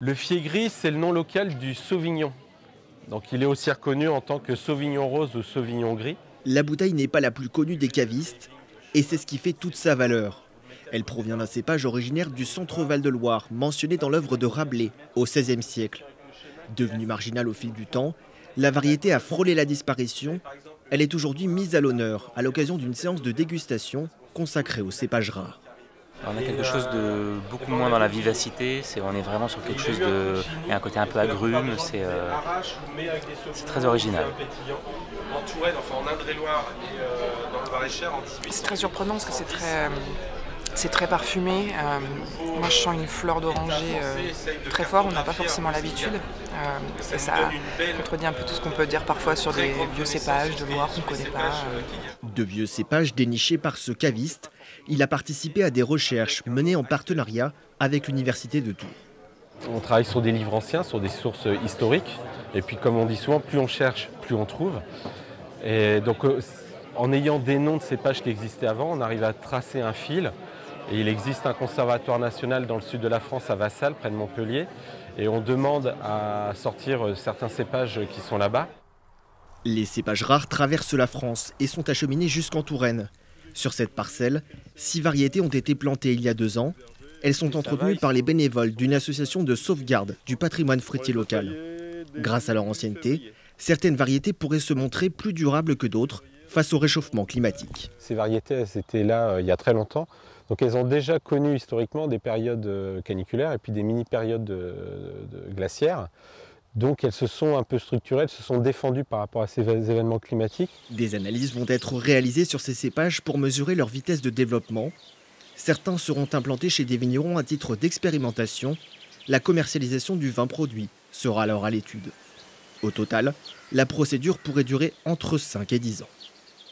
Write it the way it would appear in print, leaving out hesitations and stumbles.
Le fier gris, c'est le nom local du Sauvignon. Donc il est aussi reconnu en tant que Sauvignon rose ou Sauvignon gris. La bouteille n'est pas la plus connue des cavistes et c'est ce qui fait toute sa valeur. Elle provient d'un cépage originaire du centre Val-de-Loire, mentionné dans l'œuvre de Rabelais au XVIe siècle. Devenue marginale au fil du temps, la variété a frôlé la disparition. Elle est aujourd'hui mise à l'honneur à l'occasion d'une séance de dégustation consacrée aux cépages rares. On a quelque chose de beaucoup moins dans la vivacité, on est vraiment sur quelque chose de... Il y a un côté un peu agrume, c'est très original. C'est très surprenant parce que c'est très parfumé. Moi je sens une fleur d'oranger très fort, on n'a pas forcément l'habitude. Et ça contredit un peu tout ce qu'on peut dire parfois sur des vieux cépages de Loire qu'on ne connaît pas. De vieux cépages dénichés par ce caviste, il a participé à des recherches menées en partenariat avec l'université de Tours. On travaille sur des livres anciens, sur des sources historiques. Et puis comme on dit souvent, plus on cherche, plus on trouve. Et donc en ayant des noms de cépages qui existaient avant, on arrive à tracer un fil. Et il existe un conservatoire national dans le sud de la France, à Vassal, près de Montpellier. Et on demande à sortir certains cépages qui sont là-bas. Les cépages rares traversent la France et sont acheminés jusqu'en Touraine. Sur cette parcelle, 6 variétés ont été plantées il y a 2 ans. Elles sont entretenues par les bénévoles d'une association de sauvegarde du patrimoine fruitier local. Grâce à leur ancienneté, certaines variétés pourraient se montrer plus durables que d'autres face au réchauffement climatique. Ces variétés, elles étaient là il y a très longtemps. Donc elles ont déjà connu historiquement des périodes caniculaires et puis des mini-périodes glaciaires. Donc elles se sont un peu structurées, elles se sont défendues par rapport à ces événements climatiques. Des analyses vont être réalisées sur ces cépages pour mesurer leur vitesse de développement. Certains seront implantés chez des vignerons à titre d'expérimentation. La commercialisation du vin produit sera alors à l'étude. Au total, la procédure pourrait durer entre 5 et 10 ans.